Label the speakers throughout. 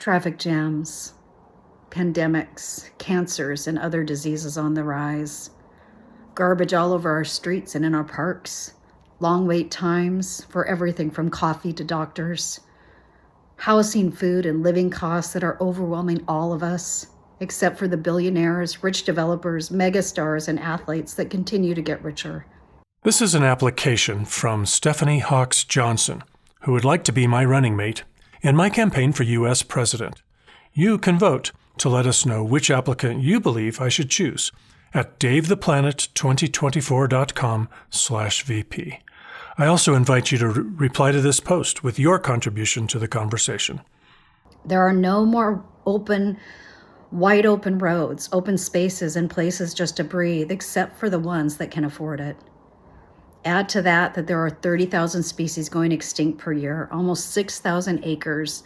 Speaker 1: Traffic jams, pandemics, cancers, and other diseases on the rise. Garbage all over our streets and in our parks. Long wait times for everything from coffee to doctors. Housing, food, and living costs that are overwhelming all of us, except for the billionaires, rich developers, megastars, and athletes that continue to get richer.
Speaker 2: This is an application from Stefanie Hawks-Johnson, who would like to be my running mate in my campaign for U.S. President. You can vote to let us know which applicant you believe I should choose at davetheplanet2024.com/VP. I also invite you to reply to this post with your contribution to the conversation.
Speaker 1: There are no more wide open roads, open spaces, and places just to breathe, except for the ones that can afford it. Add to that there are 30,000 species going extinct per year, almost 6,000 acres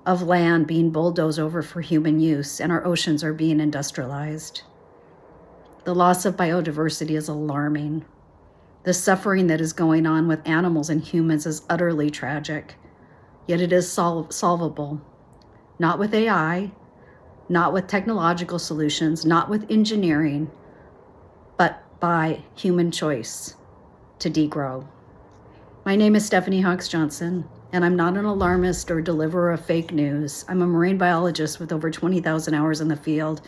Speaker 1: of land being bulldozed over for human use, and our oceans are being industrialized. The loss of biodiversity is alarming. The suffering that is going on with animals and humans is utterly tragic, yet it is solvable. Not with AI, not with technological solutions, not with engineering, but by human choice to degrow. My name is Stefanie Hawks-Johnson, and I'm not an alarmist or deliverer of fake news. I'm a marine biologist with over 20,000 hours in the field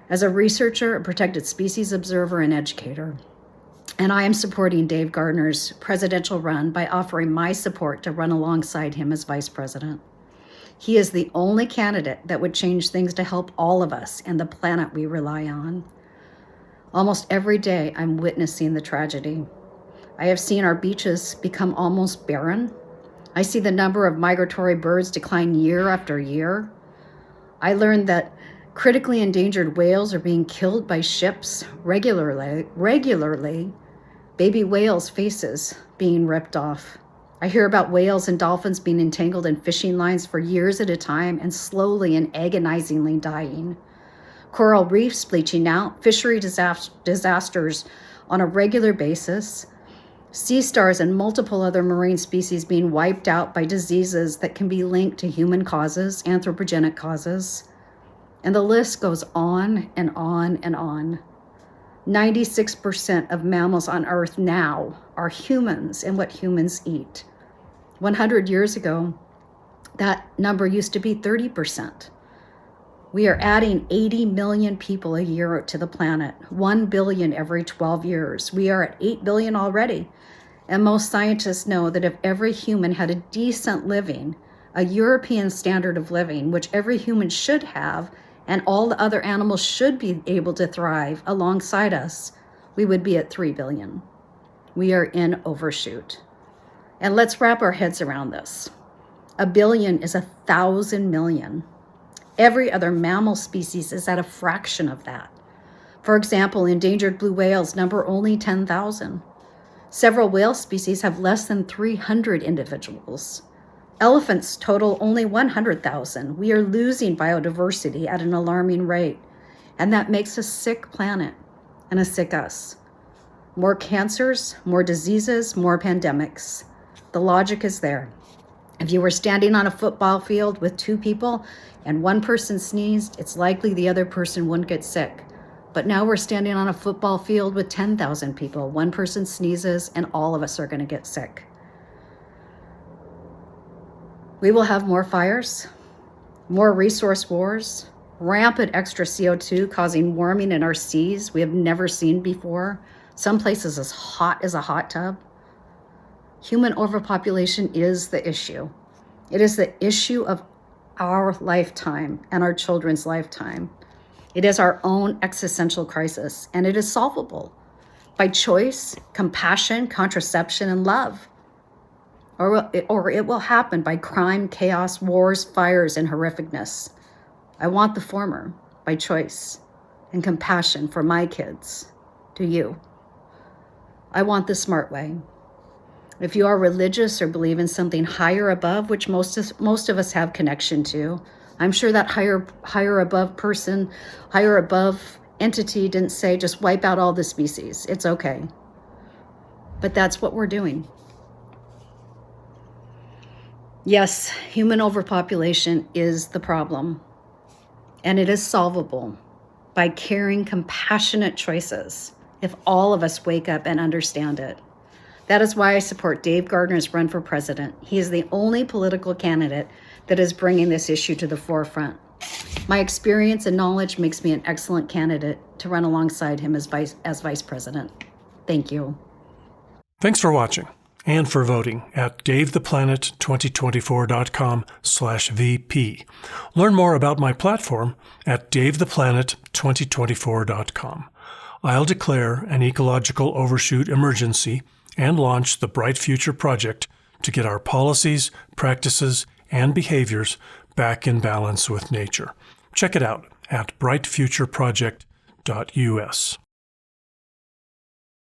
Speaker 1: as a researcher, a protected species observer, and educator. And I am supporting Dave Gardner's presidential run by offering my support to run alongside him as vice president. He is the only candidate that would change things to help all of us and the planet we rely on. Almost every day, I'm witnessing the tragedy. I have seen our beaches become almost barren. I see the number of migratory birds decline year after year. I learned that critically endangered whales are being killed by ships regularly. Baby whales' faces being ripped off. I hear about whales and dolphins being entangled in fishing lines for years at a time and slowly and agonizingly dying. Coral reefs bleaching out, fishery disasters on a regular basis, sea stars and multiple other marine species being wiped out by diseases that can be linked to human causes, anthropogenic causes. And the list goes on and on and on. 96% of mammals on Earth now are humans and what humans eat. 100 years ago, that number used to be 30%. We are adding 80 million people a year to the planet, 1 billion every 12 years. We are at 8 billion already. And most scientists know that if every human had a decent living, a European standard of living, which every human should have, and all the other animals should be able to thrive alongside us, we would be at 3 billion. We are in overshoot. And let's wrap our heads around this. 1 billion is 1,000 million. Every other mammal species is at a fraction of that. For example, endangered blue whales number only 10,000. Several whale species have less than 300 individuals. Elephants total only 100,000. We are losing biodiversity at an alarming rate, and that makes a sick planet and a sick us. More cancers, more diseases, more pandemics. The logic is there. If you were standing on a football field with 2 people and one person sneezed, it's likely the other person wouldn't get sick. But now we're standing on a football field with 10,000 people. One person sneezes and all of us are going to get sick. We will have more fires, more resource wars, rampant extra CO2 causing warming in our seas we have never seen before, some places as hot as a hot tub. Human overpopulation is the issue. It is the issue of our lifetime and our children's lifetime. It is our own existential crisis, and it is solvable by choice, compassion, contraception, and love. Or it will happen by crime, chaos, wars, fires, and horrificness. I want the former by choice and compassion for my kids. Do you? I want the smart way. If you are religious or believe in something higher above, which most of us have connection to, I'm sure that higher above person, higher above entity didn't say just wipe out all the species. It's okay. But that's what we're doing. Yes, human overpopulation is the problem, and it is solvable by caring, compassionate choices if all of us wake up and understand it. That is why I support Dave Gardner's run for president. He is the only political candidate that is bringing this issue to the forefront. My experience and knowledge makes me an excellent candidate to run alongside him as vice president. Thank you.
Speaker 2: Thanks for watching and for voting at davetheplanet2024.com/VP. Learn more about my platform at davetheplanet2024.com. I'll declare an ecological overshoot emergency and launch the Bright Future Project to get our policies, practices, and behaviors back in balance with nature. Check it out at brightfutureproject.us.